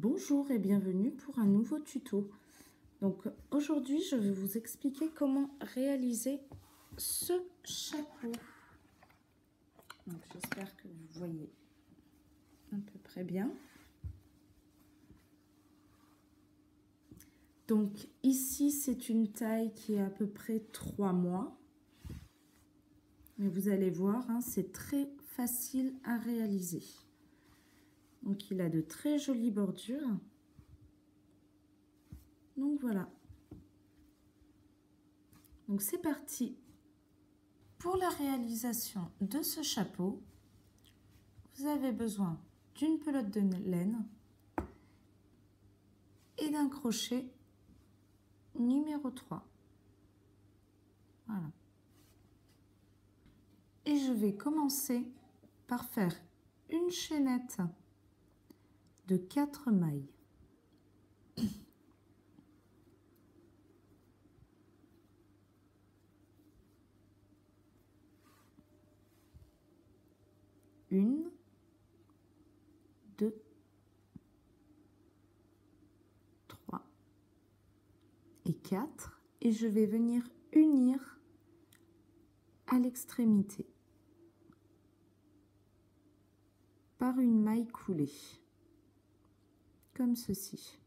Bonjour et bienvenue pour un nouveau tuto. Donc aujourd'hui je vais vous expliquer comment réaliser ce chapeau. Donc j'espère que vous voyez à peu près bien. Donc ici c'est une taille qui est à peu près 3 mois. Mais vous allez voir, hein, c'est très facile à réaliser. Donc il a de très jolies bordures. Donc voilà. Donc c'est parti. Pour la réalisation de ce chapeau, vous avez besoin d'une pelote de laine et d'un crochet numéro 3. Voilà. Et je vais commencer par faire une chaînette de 4 mailles. Une, 2, 3 et 4. Et je vais venir unir à l'extrémité par une maille coulée, comme ceci.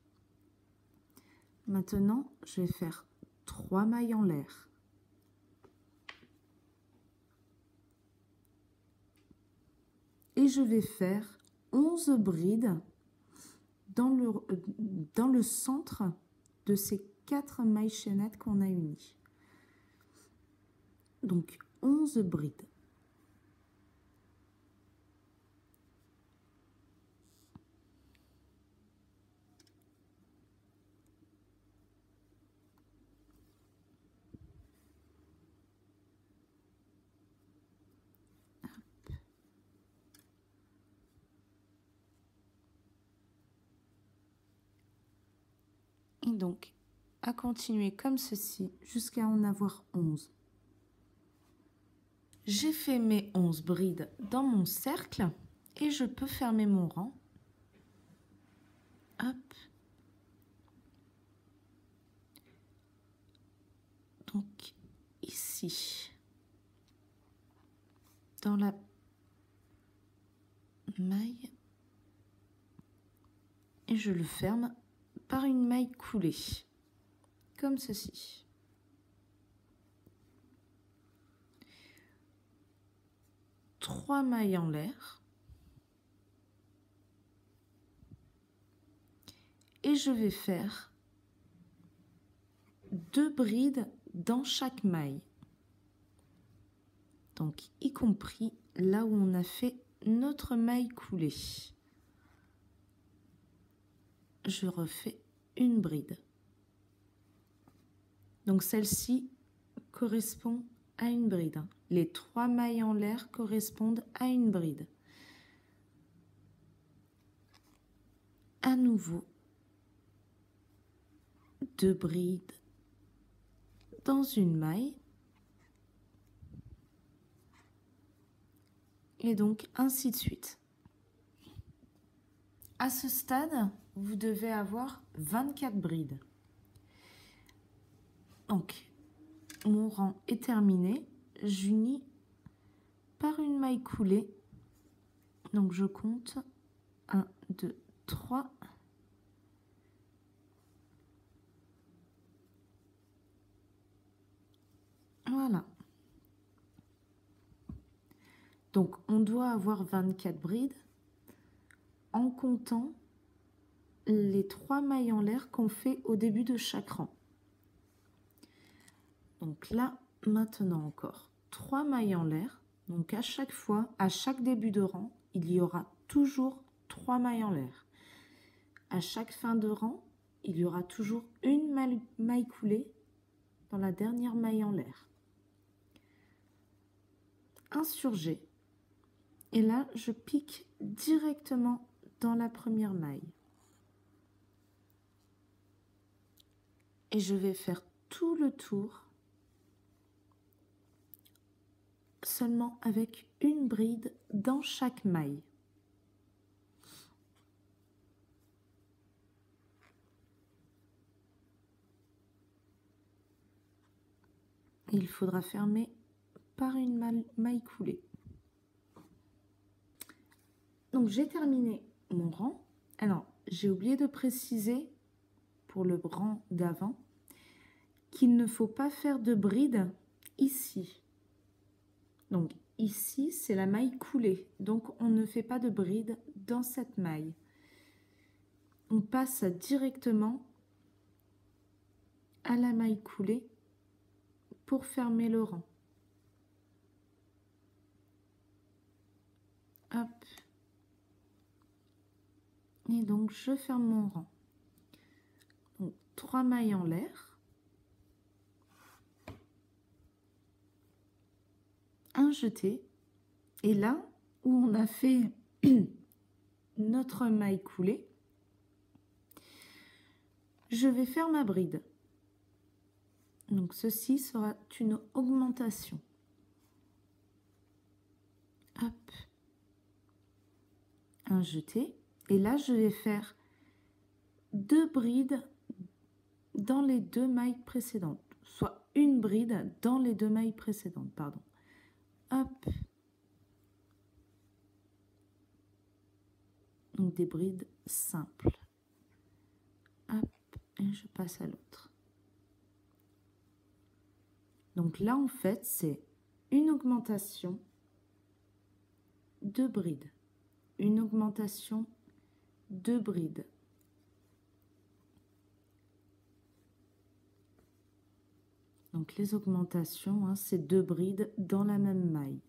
Maintenant, je vais faire 3 mailles en l'air. Et je vais faire 11 brides dans le centre de ces 4 mailles chaînettes qu'on a unies. Donc 11 brides. Et donc, à continuer comme ceci jusqu'à en avoir 11. J'ai fait mes 11 brides dans mon cercle et je peux fermer mon rang. Hop. Donc, ici, dans la maille, et je le ferme par une maille coulée, comme ceci. Trois mailles en l'air. Et je vais faire 2 brides dans chaque maille. Donc, y compris là où on a fait notre maille coulée. Je refais une bride. Donc, celle-ci correspond à une bride. Les 3 mailles en l'air correspondent à une bride. À nouveau, 2 brides dans une maille. Et donc, ainsi de suite. À ce stade, vous devez avoir 24 brides. Donc, mon rang est terminé. J'unis par une maille coulée. Donc, je compte 1, 2, 3. Voilà. Donc, on doit avoir 24 brides en comptant les 3 mailles en l'air qu'on fait au début de chaque rang. Donc là, maintenant encore, 3 mailles en l'air. Donc à chaque fois, à chaque début de rang, il y aura toujours 3 mailles en l'air. À chaque fin de rang, il y aura toujours une maille coulée dans la dernière maille en l'air. Insurgé. Et là, je pique directement dans la première maille. Et je vais faire tout le tour seulement avec une bride dans chaque maille. Et il faudra fermer par une maille coulée. Donc j'ai terminé mon rang. Alors j'ai oublié de préciser pour le rang d'avant qu'il ne faut pas faire de bride ici. Donc ici c'est la maille coulée, donc on ne fait pas de bride dans cette maille. On passe directement à la maille coulée pour fermer le rang. Hop. Et donc je ferme mon rang. Donc 3 mailles en l'air, un jeté, et là où on a fait notre maille coulée, je vais faire ma bride. Donc ceci sera une augmentation. Hop. Un jeté, et là je vais faire 2 brides dans les 2 mailles précédentes, soit une bride dans les 2 mailles précédentes, pardon. Hop. Donc des brides simples. Hop, et je passe à l'autre. Donc là en fait c'est une augmentation, 2 brides, une augmentation, 2 brides. Donc les augmentations, hein, c'est 2 brides dans la même maille.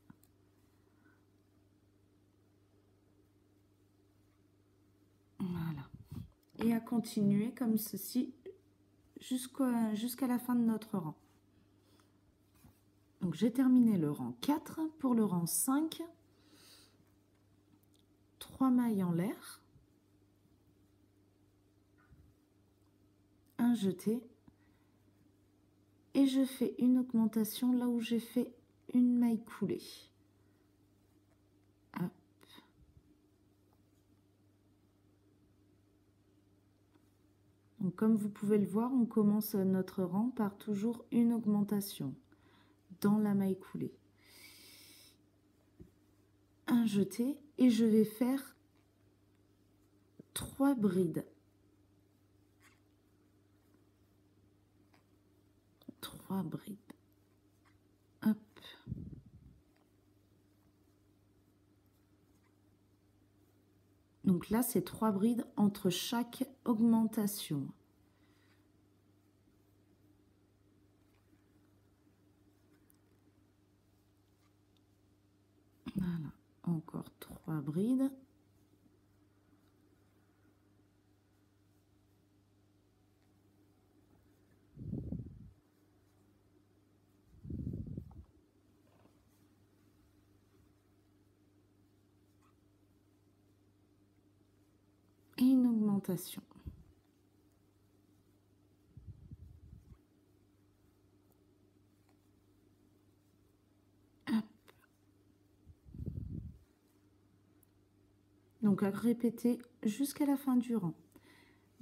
Voilà. Et à continuer comme ceci jusqu'à la fin de notre rang. Donc j'ai terminé le rang 4. Pour le rang 5, 3 mailles en l'air, un jeté, et je fais une augmentation là où j'ai fait une maille coulée. Hop. Donc comme vous pouvez le voir, on commence notre rang par toujours une augmentation dans la maille coulée. Un jeté, et je vais faire 3 brides. 3 brides. Hop. Donc là, c'est 3 brides entre chaque augmentation. Voilà, encore 3 brides. Et une augmentation. Hop. Donc à répéter jusqu'à la fin du rang.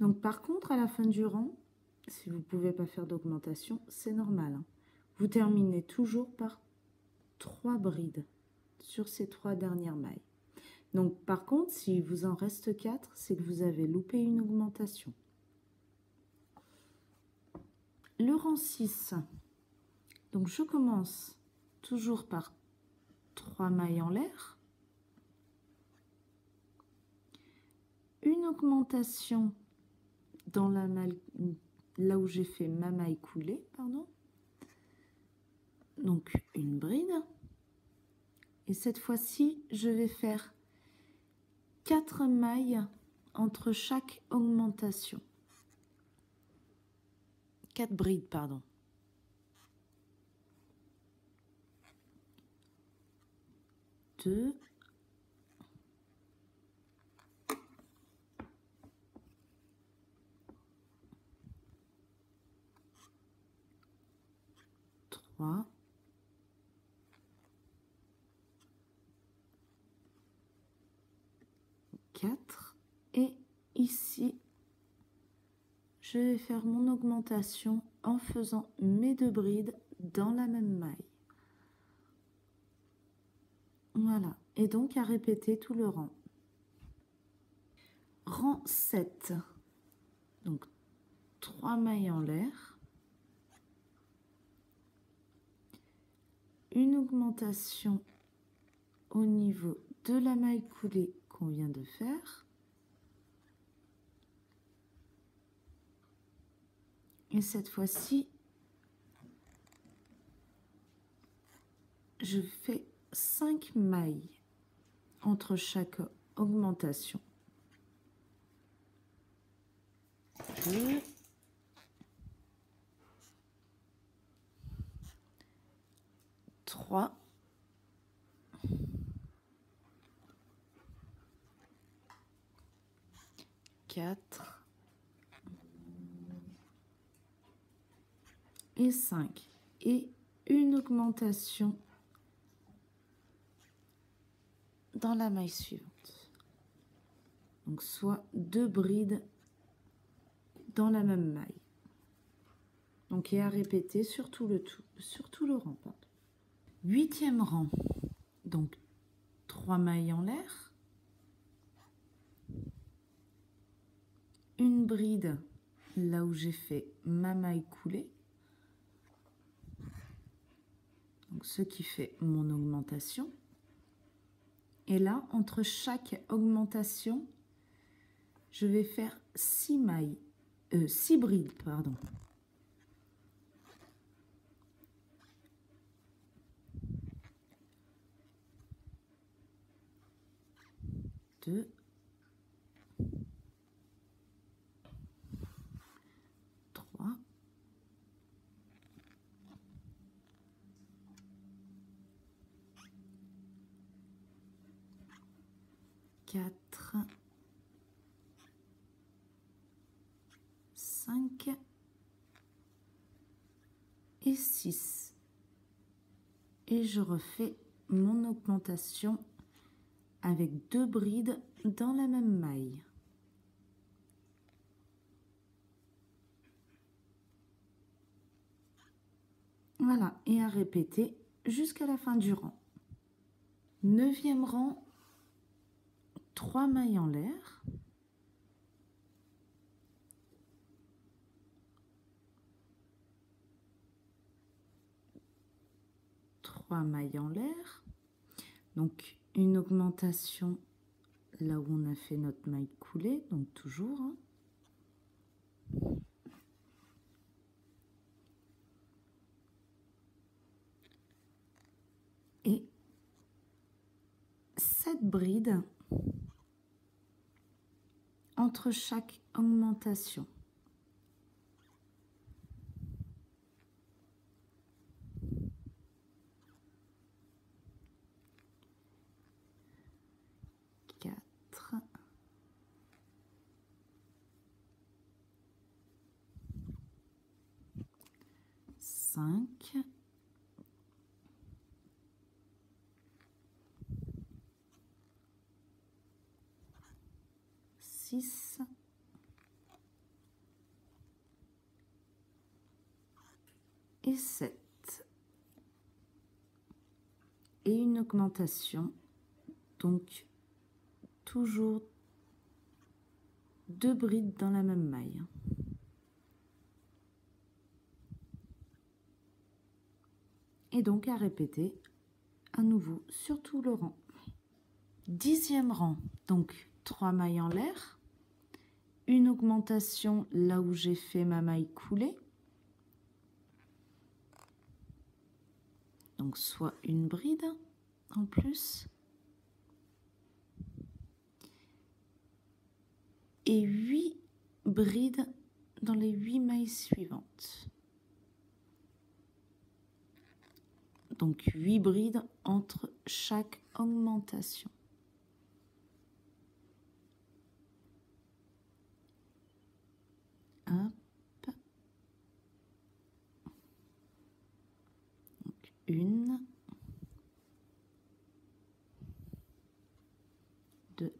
Donc par contre, à la fin du rang, si vous ne pouvez pas faire d'augmentation, c'est normal, hein. Vous terminez toujours par 3 brides sur ces 3 dernières mailles. Donc par contre, si vous en reste 4, c'est que vous avez loupé une augmentation. Le rang 6. Donc je commence toujours par 3 mailles en l'air. Une augmentation dans la maille, là où j'ai fait ma maille coulée, pardon. Donc une bride. Et cette fois-ci, je vais faire 4 mailles entre chaque augmentation. 4 brides, pardon. 2, 3, 4, et ici, je vais faire mon augmentation en faisant mes 2 brides dans la même maille. Voilà, et donc à répéter tout le rang. Rang 7, donc 3 mailles en l'air, une augmentation au niveau de la maille coulée qu'on vient de faire, et cette fois-ci je fais 5 mailles entre chaque augmentation. 2, 3, 4 et 5. Et une augmentation dans la maille suivante. Donc soit 2 brides dans la même maille. Donc et à répéter sur tout le rang. 8e rang. Donc 3 mailles en l'air, une bride là où j'ai fait ma maille coulée, donc ce qui fait mon augmentation. Et là, entre chaque augmentation, je vais faire 6 mailles, 6 brides, pardon. 2, 3, 4, 5 et 6. Et je refais mon augmentation avec 2 brides dans la même maille. Voilà, et à répéter jusqu'à la fin du rang. 9e rang, 3 mailles en l'air. Mailles en l'air, donc une augmentation là où on a fait notre maille coulée, donc toujours, hein. Et 7 brides entre chaque augmentation. Cinq, 6 et 7. Et une augmentation, donc toujours 2 brides dans la même maille. Et donc à répéter à nouveau sur tout le rang. 10e rang, donc 3 mailles en l'air, une augmentation là où j'ai fait ma maille coulée, donc soit une bride en plus, et 8 brides dans les 8 mailles suivantes. Donc 8 brides entre chaque augmentation. Hop. Donc 1, 2,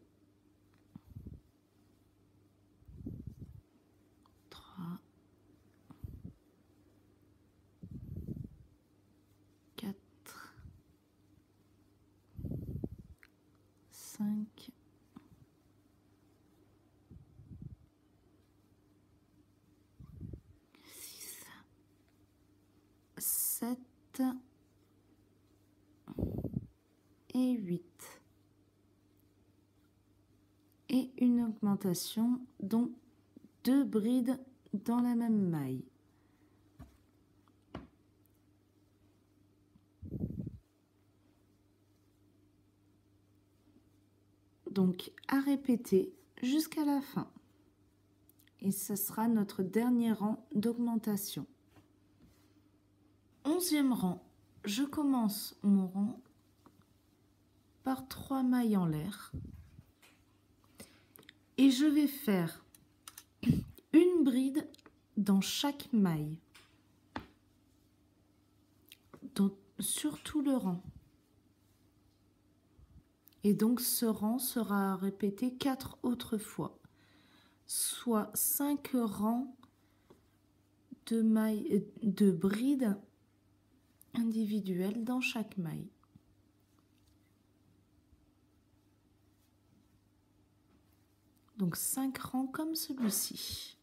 3, 5, 6, 7 et 8. Et une augmentation, dont 2 brides dans la même maille. Donc à répéter jusqu'à la fin. Et ce sera notre dernier rang d'augmentation. 11e rang, je commence mon rang par 3 mailles en l'air. Et je vais faire une bride dans chaque maille, sur tout le rang. Et donc ce rang sera répété 4 autres fois, soit 5 rangs de brides individuelles dans chaque maille. Donc 5 rangs comme celui-ci.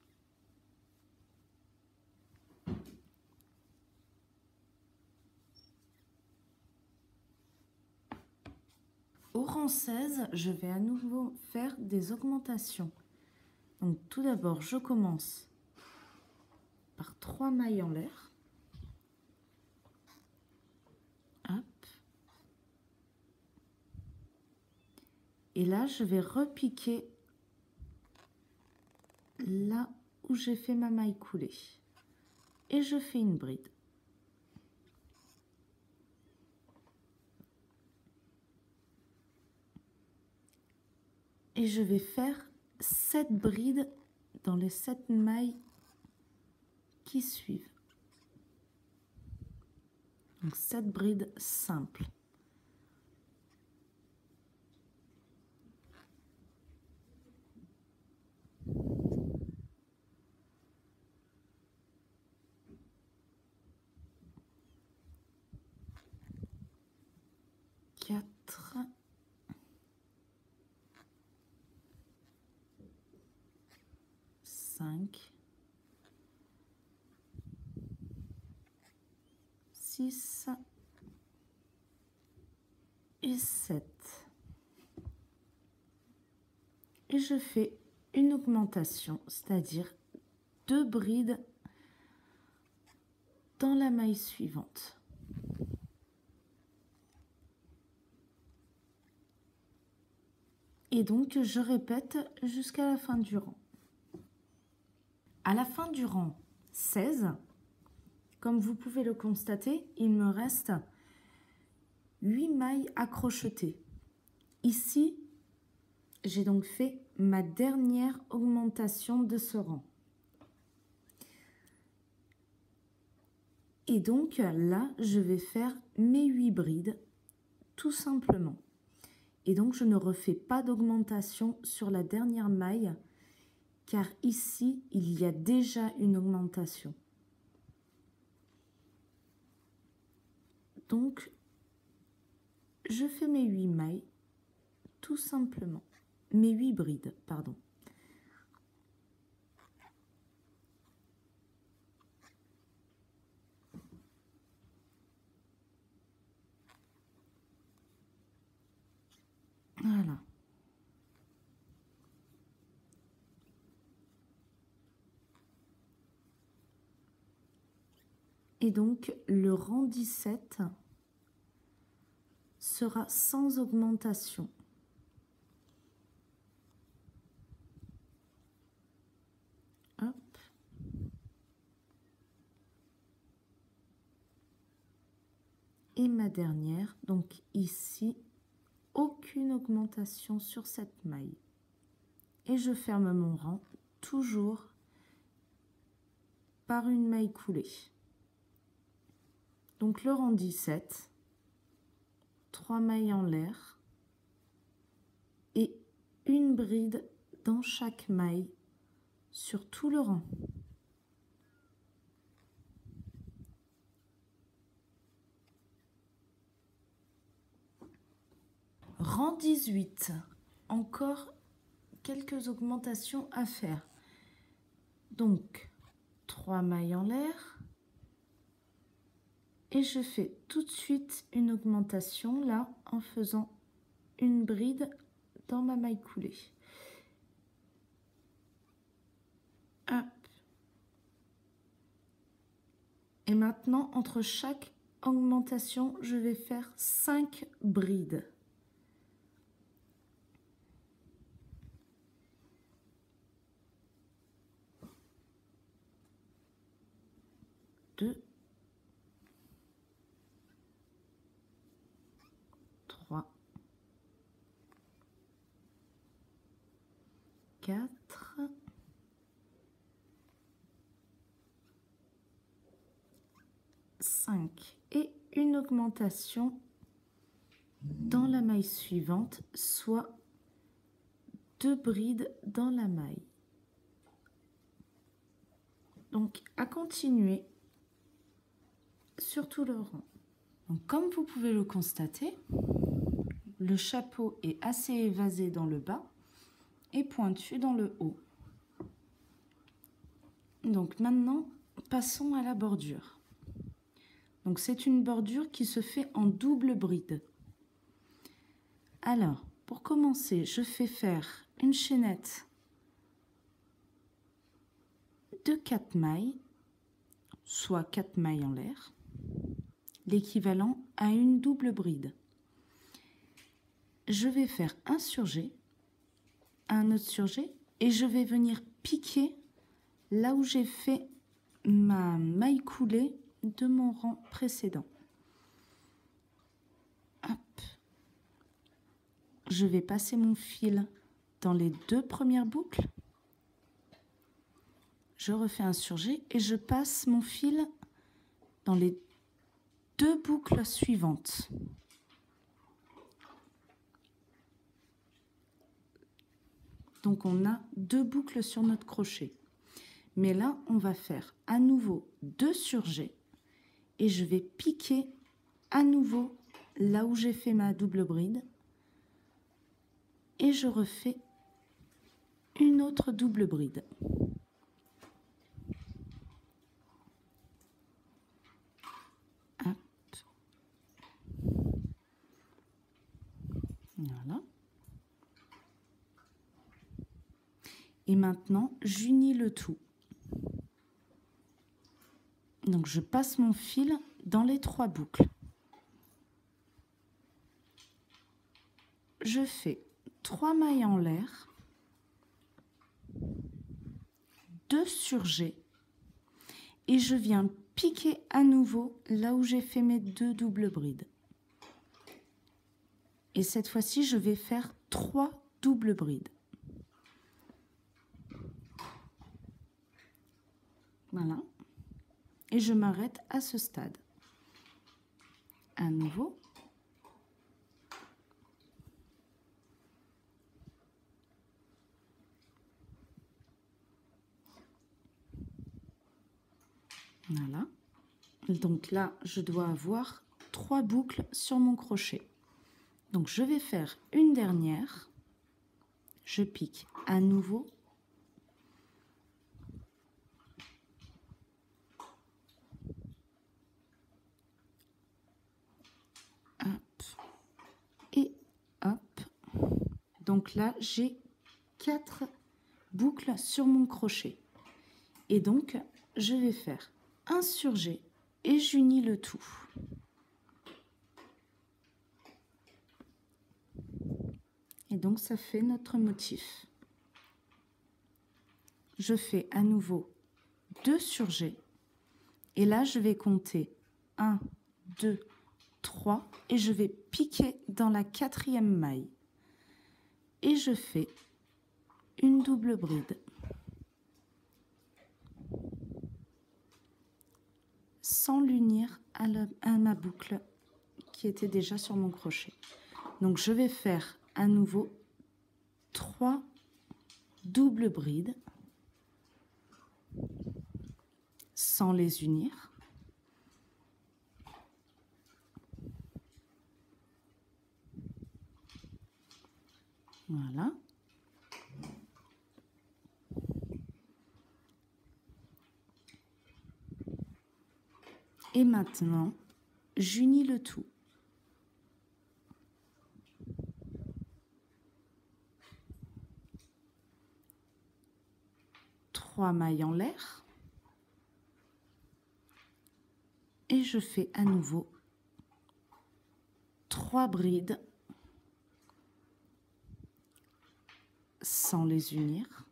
Au rang 16, je vais à nouveau faire des augmentations. Donc tout d'abord, je commence par 3 mailles en l'air. Hop. Et là, je vais repiquer là où j'ai fait ma maille coulée. Et je fais une bride. Et je vais faire 7 brides dans les 7 mailles qui suivent. Donc 7 brides simples. Quatre. 5, 6 et 7. Et je fais une augmentation, c'est-à-dire 2 brides dans la maille suivante. Et donc je répète jusqu'à la fin du rang. À la fin du rang 16, comme vous pouvez le constater, il me reste 8 mailles à crocheter. Ici, j'ai donc fait ma dernière augmentation de ce rang. Et donc là, je vais faire mes 8 brides, tout simplement. Et donc, je ne refais pas d'augmentation sur la dernière maille, car ici, il y a déjà une augmentation. Donc, je fais mes 8 mailles, tout simplement. Mes 8 brides, pardon. Voilà. Et donc, le rang 17 sera sans augmentation. Hop. Et ma dernière, donc ici, aucune augmentation sur cette maille. Et je ferme mon rang, toujours par une maille coulée. Donc le rang 17, 3 mailles en l'air et une bride dans chaque maille sur tout le rang. Rang 18. Encore quelques augmentations à faire. Donc, 3 mailles en l'air. Et je fais tout de suite une augmentation là en faisant une bride dans ma maille coulée. Hop. Et maintenant, entre chaque augmentation, je vais faire 5 brides. 2, 3, 4, 5 et une augmentation dans la maille suivante, soit 2 brides dans la maille. Donc à continuer sur tout le rang. Donc, comme vous pouvez le constater, le chapeau est assez évasé dans le bas et pointu dans le haut. Donc maintenant, passons à la bordure. Donc c'est une bordure qui se fait en double bride. Alors, pour commencer, je fais faire une chaînette de 4 mailles, soit 4 mailles en l'air, l'équivalent à une double bride. Je vais faire un surjet, un autre surjet, et je vais venir piquer là où j'ai fait ma maille coulée de mon rang précédent. Hop. Je vais passer mon fil dans les 2 premières boucles. Je refais un surjet et je passe mon fil dans les 2 boucles suivantes. Donc on a 2 boucles sur notre crochet. Mais là, on va faire à nouveau 2 surjets et je vais piquer à nouveau là où j'ai fait ma double bride. Et je refais une autre double bride. Hop. Voilà. Et maintenant, j'unis le tout. Donc, je passe mon fil dans les 3 boucles. Je fais 3 mailles en l'air, 2 surjets et je viens piquer à nouveau là où j'ai fait mes 2 doubles brides. Et cette fois-ci, je vais faire 3 doubles brides. Voilà. Et je m'arrête à ce stade. À nouveau. Voilà. Donc là, je dois avoir 3 boucles sur mon crochet. Donc je vais faire une dernière. Je pique à nouveau. Hop. Et hop. Donc là, j'ai 4 boucles sur mon crochet. Et donc, je vais faire un surjet et j'unis le tout. Et donc, ça fait notre motif. Je fais à nouveau 2 surjets. Et là, je vais compter 1, 2, 3 et je vais piquer dans la 4e maille. Et je fais une double bride. Sans l'unir à ma boucle qui était déjà sur mon crochet. Donc, je vais faire à nouveau 3 doubles brides sans les unir. Et maintenant, j'unis le tout. Trois mailles en l'air. Et je fais à nouveau 3 brides sans les unir.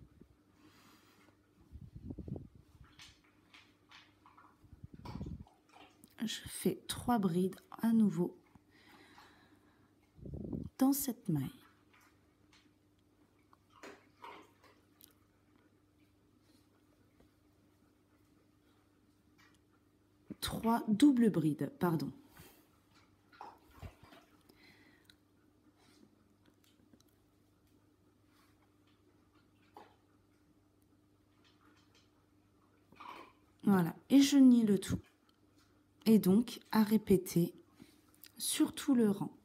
Je fais 3 brides à nouveau dans cette maille. Trois doubles brides, pardon. Voilà, et je unis le tout. Et donc, à répéter sur tout le rang.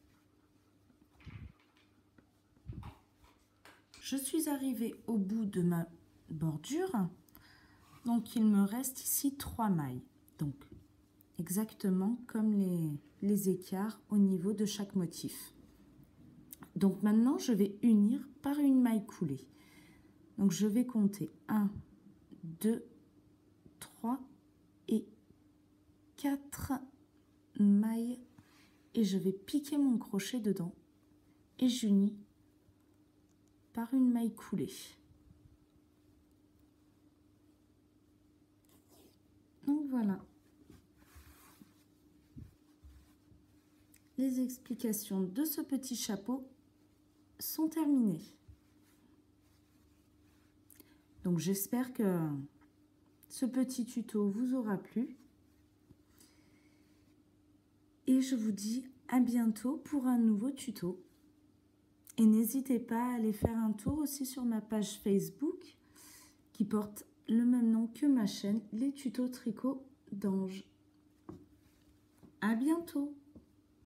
Je suis arrivée au bout de ma bordure. Donc, il me reste ici 3 mailles. Donc, exactement comme les écarts au niveau de chaque motif. Donc, maintenant, je vais unir par une maille coulée. Donc, je vais compter 1, 2, 3 et 4 mailles. Et je vais piquer mon crochet dedans. Et j'unis par une maille coulée. Donc voilà. Les explications de ce petit chapeau sont terminées. Donc j'espère que ce petit tuto vous aura plu. Et je vous dis à bientôt pour un nouveau tuto. Et n'hésitez pas à aller faire un tour aussi sur ma page Facebook qui porte le même nom que ma chaîne, les tutos tricot d'Ange. À bientôt!